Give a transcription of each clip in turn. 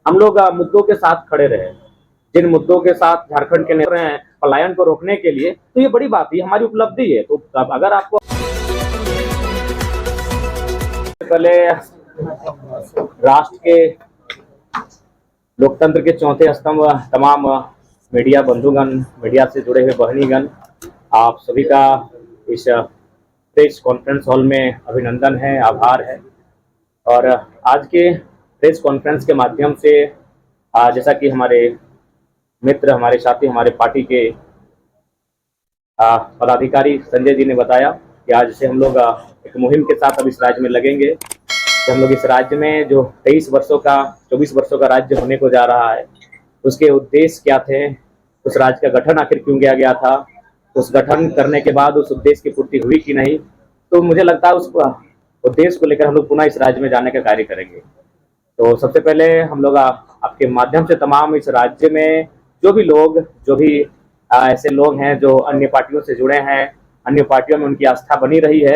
हम लोग मुद्दों के साथ खड़े रहे, जिन मुद्दों के साथ झारखंड के नेता रहे हैं पलायन को रोकने के लिए, तो ये बड़ी बात है, हमारी उपलब्धि है। तो अगर आपको पहले राष्ट्र के लोकतंत्र के चौथे स्तंभ तमाम मीडिया बंधुगण, मीडिया से जुड़े हुए बहनीगण, आप सभी का इस प्रेस कॉन्फ्रेंस हॉल में अभिनंदन है, आभार है। और आज के प्रेस कॉन्फ्रेंस के माध्यम से जैसा कि हमारे मित्र, हमारे साथी, हमारे पार्टी के पदाधिकारी संजय जी ने बताया कि आज से हम लोग एक मुहिम के साथ अब इस राज्य में लगेंगे कि हम लोग इस राज्य में जो 24 वर्षों का राज्य होने को जा रहा है, उसके उद्देश्य क्या थे, उस राज्य का गठन आखिर क्यों किया गया था, उस गठन करने के बाद उस उद्देश्य की पूर्ति हुई कि नहीं। तो मुझे लगता है उस उद्देश्य को लेकर हम लोग पुनः इस राज्य में जाने का कार्य करेंगे। तो सबसे पहले हम लोग आपके माध्यम से तमाम इस राज्य में जो भी ऐसे लोग हैं जो अन्य पार्टियों से जुड़े हैं, अन्य पार्टियों में उनकी आस्था बनी रही है,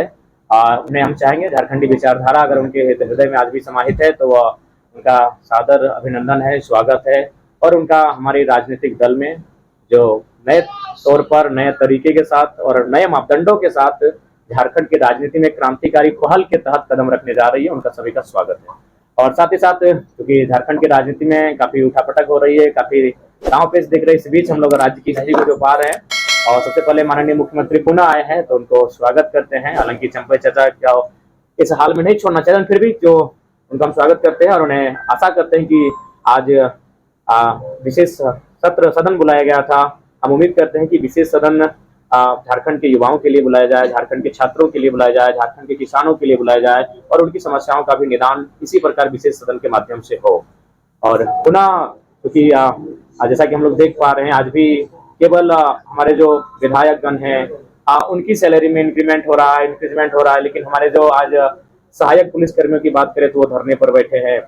उन्हें हम चाहेंगे झारखंडी विचारधारा अगर उनके हृदय में आज भी समाहित है तो उनका सादर अभिनंदन है, स्वागत है। और उनका हमारे राजनीतिक दल में जो नए तौर पर, नए तरीके के साथ और नए मापदंडों के साथ झारखंड की राजनीति में क्रांतिकारी पहल के तहत कदम रखने जा रही है, उनका सभी का स्वागत है। और साथ ही साथ क्योंकि झारखंड की राजनीति में काफी उठापटक हो रही है, काफी गांव पेश दिख रही है, इस बीच हम लोग राज्य की स्थिति को जो पा रहे हैं, और सबसे पहले माननीय मुख्यमंत्री पुनः आए हैं तो उनको स्वागत करते हैं। हालांकि चंपई चाचा क्या इस हाल में नहीं छोड़ना चाहिए, फिर भी जो उनका हम स्वागत करते हैं और उन्हें आशा करते हैं कि आज विशेष सत्र सदन बुलाया गया था। हम उम्मीद करते हैं कि विशेष सदन झारखंड के युवाओं के लिए बुलाया जाए, झारखंड के छात्रों के लिए बुलाया जाए, झारखंड के किसानों के लिए बुलाया जाए और उनकी समस्याओं का भी निदान इसी प्रकार विशेष सदन के माध्यम से हो। और पुनः क्योंकि जैसा कि हम लोग देख पा रहे हैं, आज भी केवल हमारे जो विधायकगण हैं उनकी सैलरी में इंक्रीमेंट हो रहा है, लेकिन हमारे जो आज सहायक पुलिस कर्मियों की बात करें तो वो धरने पर बैठे हैं।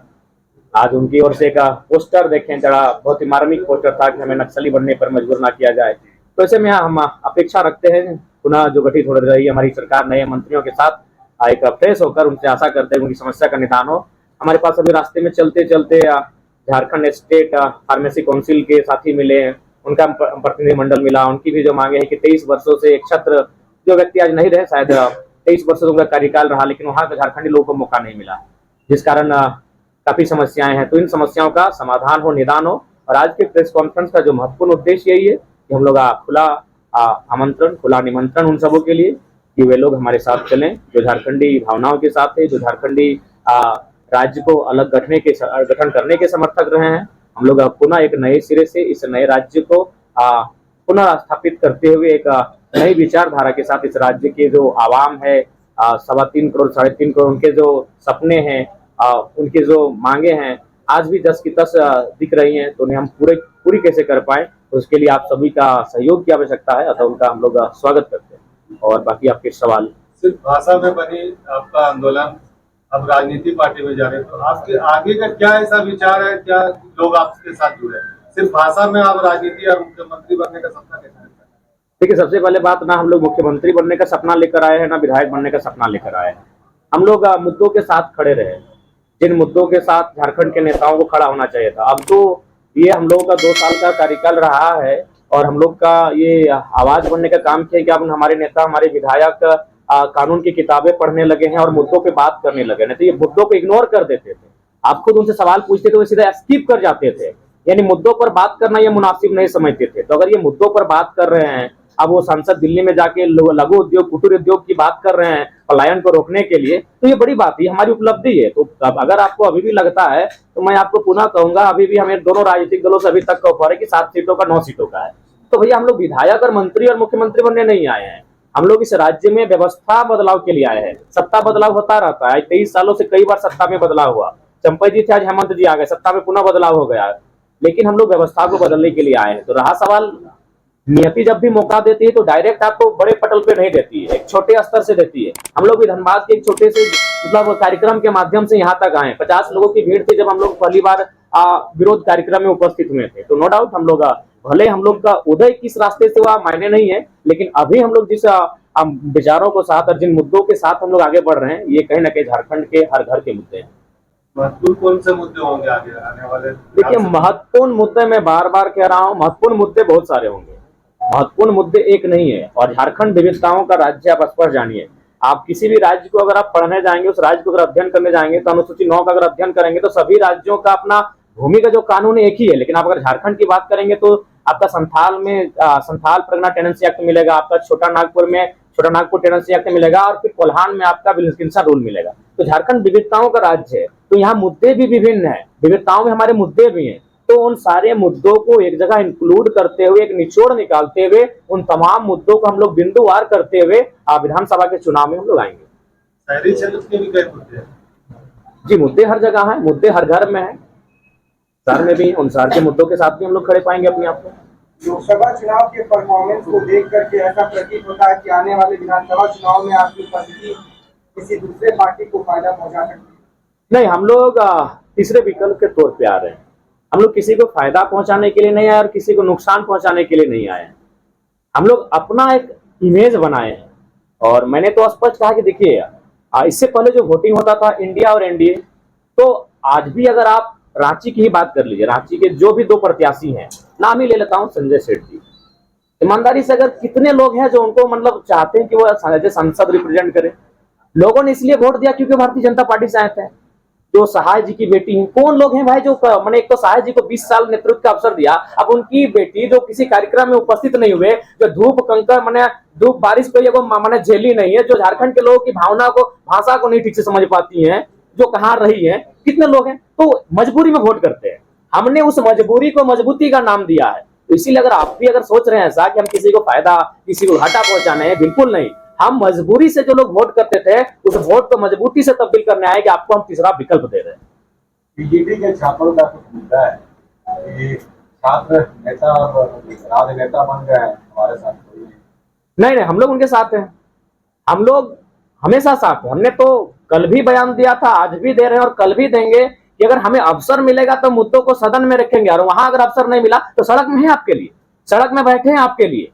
आज उनकी ओर से एक पोस्टर देखें, जरा बहुत ही मार्मिक पोस्टर था कि हमें नक्सली बनने पर मजबूर ना किया जाए। तो ऐसे में हम अपेक्षा रखते हैं पुनः जो गठित हो रही है हमारी सरकार नए मंत्रियों के साथ एक फ्रेश होकर उनसे आशा करते हैं उनकी समस्या का निदान हो। हमारे पास अभी रास्ते में चलते चलते झारखंड स्टेट फार्मेसी काउंसिल के साथी मिले, उनका प्रतिनिधिमंडल मिला, उनकी भी जो मांगे है कि 23 वर्षों से एक छात्र जो व्यक्ति आज नहीं रहे, शायद 23 वर्षों से उनका कार्यकाल रहा, लेकिन वहां के झारखंडी लोगों को मौका नहीं मिला, जिस कारण काफी समस्याएं हैं। तो इन समस्याओं का समाधान हो, निदान हो। और आज के प्रेस कॉन्फ्रेंस का जो महत्वपूर्ण उद्देश्य यही है कि हम लोग खुला आमंत्रण, खुला निमंत्रण उन सबों के लिए कि वे लोग हमारे साथ चलें, जो झारखंडी भावनाओं के साथ है, जो झारखंडी राज्य को अलग गठन करने के समर्थक रहे हैं। हम लोग पुनः एक नए सिरे से इस नए राज्य को पुनः स्थापित करते हुए एक नई विचारधारा के साथ इस राज्य के जो आवाम है, 3.25 करोड़ 3.5 करोड़, उनके जो सपने हैं, उनके जो मांगे हैं, आज भी 10 की 10 दिख रही हैं, तो उन्हें हम पूरी कैसे कर पाए, तो उसके लिए आप सभी का सहयोग की आवश्यकता है। अतः उनका हम लोग स्वागत करते हैं। और बाकी आपके सवाल। सिर्फ भाषा में बनी आपका आंदोलन अब राजनीति पार्टी में जा रहे हैं, तो आपके आगे का क्या ऐसा विचार है, क्या लोग आपके साथ जुड़े हैं? सिर्फ भाषा में आप राजनीति और मुख्यमंत्री बनने का सपना कैसे? देखिए, सबसे पहले बात, ना हम लोग मुख्यमंत्री बनने का सपना लेकर आए हैं, ना विधायक बनने का सपना लेकर आए हैं। हम लोग मुद्दों के साथ खड़े रहे, जिन मुद्दों के साथ झारखंड के नेताओं को खड़ा होना चाहिए था। अब तो ये हम लोगों का 2 साल का कार्यकाल रहा है और हम लोग का ये आवाज बनने का काम किया कि अब हमारे नेता, हमारे विधायक कानून की किताबें पढ़ने लगे हैं और मुद्दों पे बात करने लगे। नहीं तो ये मुद्दों को इग्नोर कर देते थे, आप खुद उनसे सवाल पूछते थे वो सीधा स्किप कर जाते थे, यानी मुद्दों पर बात करना ये मुनासिब नहीं समझते थे। तो अगर ये मुद्दों पर बात कर रहे हैं, अब वो सांसद दिल्ली में जाके लघु उद्योग, कुटीर उद्योग की बात कर रहे हैं पलायन को रोकने के लिए, तो ये बड़ी बात है, हमारी उपलब्धि है। तो अगर आपको अभी भी लगता है तो मैं आपको पुनः कहूंगा, अभी भी हमें दोनों राजनीतिक दलों से अभी तक का ऑफर है कि 7 सीटों का 9 सीटों का है। तो भैया हम लोग विधायक और मंत्री और मुख्यमंत्री बनने नहीं आए हैं, हम लोग इस राज्य में व्यवस्था बदलाव के लिए आए हैं। सत्ता बदलाव होता रहता है, 23 सालों से कई बार सत्ता में बदलाव हुआ, चंपई जी थे, आज हेमंत जी आ गए, सत्ता में पुनः बदलाव हो गया, लेकिन हम लोग व्यवस्था को बदलने के लिए आए हैं। तो रहा सवाल, नियति जब भी मौका देती है तो डायरेक्ट आपको बड़े पटल पे नहीं देती है, एक छोटे स्तर से देती है। हम लोग भी धनबाद के एक छोटे से मतलब कार्यक्रम के माध्यम से यहाँ तक आए, 50 लोगों की भीड़ थी जब हम लोग पहली बार विरोध कार्यक्रम में उपस्थित हुए थे। तो नो डाउट हम लोग भले हम लोग का उदय किस रास्ते से हुआ मायने नहीं है, लेकिन अभी हम लोग जिस विचारों को साथ और जिन मुद्दों के साथ हम लोग आगे बढ़ रहे हैं, ये कहीं ना कहीं झारखंड के हर घर के मुद्दे हैं। महत्वपूर्ण कौन से मुद्दे होंगे आगे आने वाले? देखिए, महत्वपूर्ण मुद्दे मैं बार बार कह रहा हूँ, महत्वपूर्ण मुद्दे बहुत सारे होंगे, महत्वपूर्ण मुद्दे एक नहीं है। और झारखंड विविधताओं का राज्य, आप स्पष्ट जानिए। आप किसी भी राज्य को अगर आप पढ़ने जाएंगे, उस राज्य को अगर अध्ययन करने जाएंगे, तो अनुसूची 9 का अगर अध्ययन करेंगे तो सभी राज्यों का अपना भूमि का जो कानून है एक ही है। लेकिन आप अगर झारखंड की बात करेंगे तो आपका संथाल में संथाल परगना टेनेंसी एक्ट मिलेगा, आपका छोटा नागपुर में छोटा नागपुर टेनेंसी एक्ट मिलेगा, और फिर कोल्हान में आपका विल्किंसन रूल मिलेगा। तो झारखंड विविधताओं का राज्य है, तो यहाँ मुद्दे भी विभिन्न है, विविधताओं में हमारे मुद्दे भी हैं। तो उन सारे मुद्दों को एक जगह इंक्लूड करते हुए, एक निचोड़ निकालते हुए, उन तमाम मुद्दों को हम लोग बिंदुवार करते हुए विधानसभा के चुनाव में हम लोग आएंगे। शहरी क्षेत्र के भी कई मुद्दे हैं। जी, मुद्दे हर जगह हैं, मुद्दे हर घर में हैं, शहर में भी। उन शहर के मुद्दों के साथ भी हम लोग खड़े पाएंगे अपने आप को। लोकसभा चुनाव के परफॉर्मेंस को देख करके ऐसा प्रतीत होता है कि आने वाले विधानसभा चुनाव में आपकी उपस्थिति किसी दूसरे पार्टी को फायदा पहुंचा सकती है? नहीं, हम लोग तीसरे विकल्प के तौर पे आ रहे हैं। हम लोग किसी को फायदा पहुंचाने के लिए नहीं आए और किसी को नुकसान पहुंचाने के लिए नहीं आए हैं। हम लोग अपना एक इमेज बनाए हैं। और मैंने तो स्पष्ट कहा कि देखिए, इससे पहले जो वोटिंग होता था इंडिया और एनडीए, तो आज भी अगर आप रांची की ही बात कर लीजिए, रांची के जो भी 2 प्रत्याशी हैं, नाम ही ले लेता हूं, संजय सेठ जी। ईमानदारी से अगर कितने लोग हैं जो उनको मतलब चाहते हैं कि वो संसद रिप्रेजेंट करें? लोगों ने इसलिए वोट दिया क्योंकि भारतीय जनता पार्टी से आए थे। जो सहाय जी की बेटी है, कौन लोग हैं भाई जो मैंने, एक तो सहाय जी को 20 साल नेतृत्व का अवसर दिया, अब उनकी बेटी जो किसी कार्यक्रम में उपस्थित नहीं हुए, जो धूप कंकर मैंने धूप बारिश को मैंने झेली नहीं है, जो झारखंड के लोगों की भावना को, भाषा को नहीं ठीक से समझ पाती हैं, जो कहाँ रही है, कितने लोग हैं, तो मजबूरी में वोट करते हैं। हमने उस मजबूरी को मजबूती का नाम दिया है। तो इसीलिए अगर आप भी अगर सोच रहे हैं ऐसा कि हम किसी को फायदा, किसी को घाटा पहुंचाने हैं, बिल्कुल नहीं। हम मजबूरी से जो लोग वोट करते थे, उस वोट को मजबूती से तब्दील करने आए कि आपको हम तीसरा विकल्प दे रहे हैं। बीजेपी के छात्रों का कुछ मुद्दा है कि छात्र नेता और राजनेता बन गए हैं हमारे साथ। नहीं, हम लोग उनके साथ हैं, हम लोग हमेशा साथ हैं। हमने तो कल भी बयान दिया था, आज भी दे रहे हैं और कल भी देंगे कि अगर हमें अवसर मिलेगा तो मुद्दों को सदन में रखेंगे, और वहां अगर अवसर नहीं मिला तो सड़क में है आपके लिए, सड़क में बैठे हैं आपके लिए।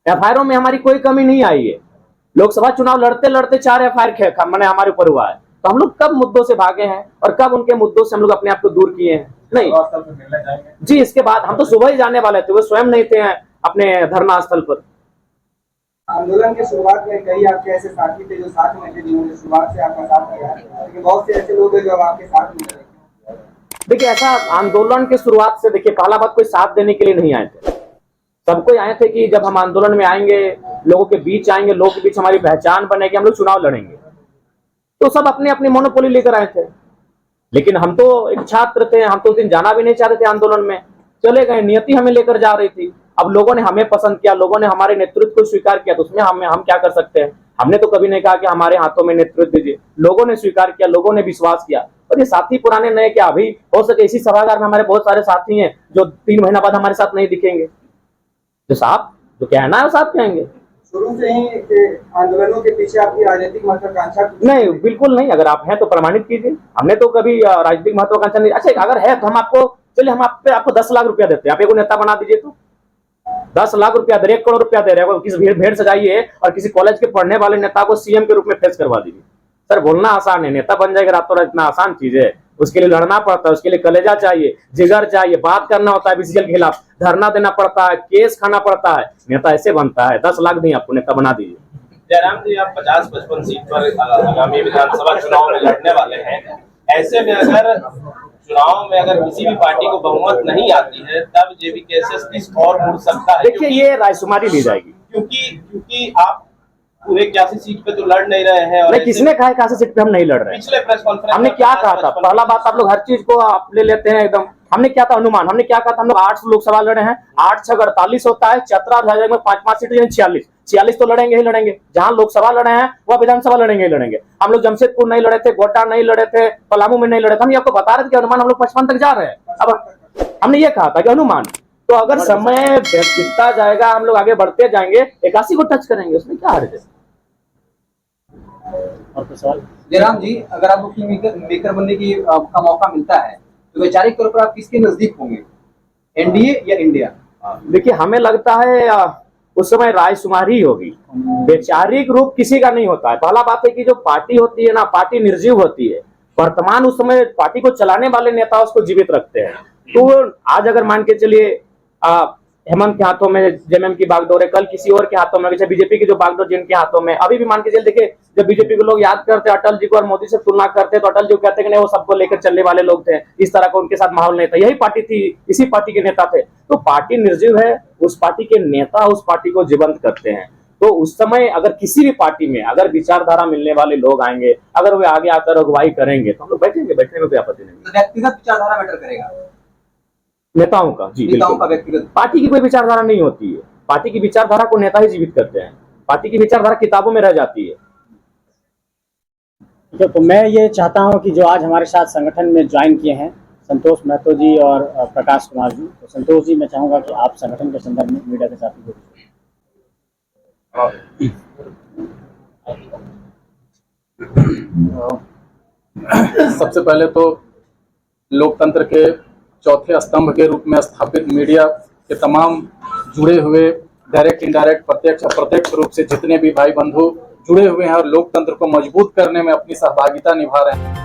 एफआईआर में हमारी कोई कमी नहीं आई है। लोकसभा चुनाव लड़ते लड़ते 4 एफआईआर मैंने हमारे ऊपर हुआ है। तो हम लोग कब मुद्दों से भागे हैं और कब उनके मुद्दों से हम लोग अपने आप को दूर किए हैं? नहीं जी, इसके बाद हम तो सुबह ही जाने वाले थे, वो स्वयं नहीं थे अपने धरना स्थल पर। आंदोलन की शुरुआत में कई आपके ऐसे साथी थे जो साथ में थे, जिन्होंने शुरुआत से आपका साथ दिया, लेकिन बहुत से ऐसे लोग हैं जो आपके साथ नहीं रहे। देखिए, ऐसा आंदोलन की शुरुआत से, देखिए, पहला बात कोई साथ देने के लिए नहीं आए थे। सबको आए थे कि जब हम आंदोलन में आएंगे, लोगों के बीच आएंगे, लोगों के बीच हमारी पहचान बनेगी, हम लोग चुनाव लड़ेंगे। तो सब अपने अपनी मोनोपोली लेकर आए थे। लेकिन हम तो एक छात्र थे, हम तो उस दिन जाना भी नहीं चाहते थे आंदोलन में, चले गए। नियति हमें लेकर जा रही थी। अब लोगों ने हमें पसंद किया, लोगों ने हमारे नेतृत्व को स्वीकार किया, तो उसमें हम क्या कर सकते हैं? हमने तो कभी नहीं कहा कि हमारे हाथों में नेतृत्व दीजिए। लोगों ने स्वीकार किया, लोगों ने विश्वास किया। और ये साथी पुराने नए क्या, अभी हो सके इसी सभागार में हमारे बहुत सारे साथी हैं जो 3 महीना बाद हमारे साथ नहीं दिखेंगे। जो साहब जो कहना है वो साहब कहेंगे। शुरू से ही आंदोलनों के पीछे आपकी राजनीतिक महत्वाकांक्षा? नहीं, बिल्कुल नहीं। अगर आप हैं तो प्रमाणित कीजिए। हमने तो कभी राजनीतिक महत्वाकांक्षा नहीं। अच्छा, अगर है तो हम आपको, चलिए हम आपको 10 लाख रुपया देते हैं, आप एक नेता बना दीजिए। तो 10 लाख रुपया दे रहे, 1 करोड़ रुपया दे रहे हैं, किसी भेड़ सजाइए और किसी कॉलेज के पढ़ने वाले नेता को सीएम के रूप में फेस करवा दीजिए। सर, बोलना आसान है, नेता बन जाएगा रातों रात, इतना आसान चीज है? उसके लिए लड़ना पड़ता है, उसके लिए कलेजा चाहिए, जिगर चाहिए, बात करना होता है बीसीसीएल के खिलाफ, धरना देना पड़ता है, केस खाना पड़ता है। नेता ऐसे बनता है? 10 लाख दें आपको, नेता बना दीजिए। जयराम जी, आप 50-55 सीट पर आगामी विधानसभा चुनाव में लड़ने वाले हैं। ऐसे में अगर चुनाव में अगर किसी भी पार्टी को बहुमत नहीं आती है, तब जेवीकेएसएस किस और मुड़ सकता है? देखिए, ये रायशुमारी ली जाएगी, क्योंकि आप पूरे 81 सीट पे तो लड़ नहीं रहे हैं। और नहीं, किसने कहा 81 सीट पे हम नहीं लड़ रहे? पिछले प्रेस कॉन्फ्रेंस हमने क्या कहा था? पहला बात, आप लोग हर चीज को आप ले लेते हैं एकदम। हमने क्या था अनुमान? हमने क्या कहा था? हम लोग 8 लोकसभा लड़े हैं, 8 6 48 होता है, 17 में 5 सीट, 46 तो लड़ेंगे ही लड़ेंगे। जहां लोकसभा लड़े हैं वह विधानसभा लड़ेंगे ही लड़ेंगे। हम लोग जमशेदपुर नहीं लड़े थे, गोड्डा नहीं लड़े थे, पलामू में नहीं लड़े थे। हम आपको बता रहे थे कि अनुमान हम लोग 55 तक जा रहे हैं। अब हमने ये कहा था कि अनुमान, तो अगर समय बीतता जाएगा, हम लोग आगे बढ़ते जाएंगे, 81 को टच करेंगे, उसमें क्या हर्ज है? जयराम जी, अगर आपको किंग मेकर बनने की का मौका मिलता है तो वैचारिक तौर पर आप किसके नजदीक होंगे, एनडीए या इंडिया? देखिए, हमें लगता है उस समय रायशुमारी होगी, वैचारिक रूप किसी का नहीं होता है। पहला बात है कि जो पार्टी होती है ना, पार्टी निर्जीव होती है। वर्तमान उस समय पार्टी को चलाने वाले नेता उसको जीवित रखते हैं। तो आज अगर मान के चलिए हेमंत के हाथों में जेएमएम की बागडोर है, कल किसी और के हाथों में, जैसे बीजेपी की जो बागडोर जिनके हाथों में, अभी भी मान के चलिए देखिए, जब बीजेपी को लोग याद करते अटल जी को और मोदी से तुलना करते तो अटल जी को कहते कि नहीं वो सबको लेकर चलने वाले लोग थे, इस तरह का उनके साथ माहौल नहीं था, यही पार्टी थी, इसी पार्टी के नेता थे। तो पार्टी निर्जीव है, उस पार्टी के नेता उस पार्टी को जीवंत करते हैं। तो उस समय अगर किसी भी पार्टी में अगर विचारधारा मिलने वाले लोग आएंगे, अगर वे आगे आकर अगुवाई करेंगे तो हम लोग बैठेंगे, बैठने में कोई आपत्ति नहीं। तो व्यक्तिगत विचारधारा मैटर करेगा, नेताओं का, जी नेताओं का बिल्कुल। व्यक्तिगत। पार्टी की कोई विचारधारा नहीं होती है, पार्टी की विचारधारा को नेता ही जीवित करते हैं, पार्टी की विचारधारा किताबों में रह जाती है। ठीक है, तो मैं ये चाहता हूं कि जो आज हमारे साथ संगठन में ज्वाइन किए हैं संतोष महतो जी और प्रकाश कुमार जी, तो संतोष जी मैं चाहूंगा कि आप संगठन के संदर्भ में मीडिया के साथ ही सबसे पहले तो लोकतंत्र के चौथे स्तंभ के रूप में स्थापित मीडिया के तमाम जुड़े हुए डायरेक्ट इनडायरेक्ट प्रत्यक्ष अप्रत्यक्ष रूप से जितने भी भाई बंधु जुड़े हुए हैं और लोकतंत्र को मजबूत करने में अपनी सहभागिता निभा रहे हैं।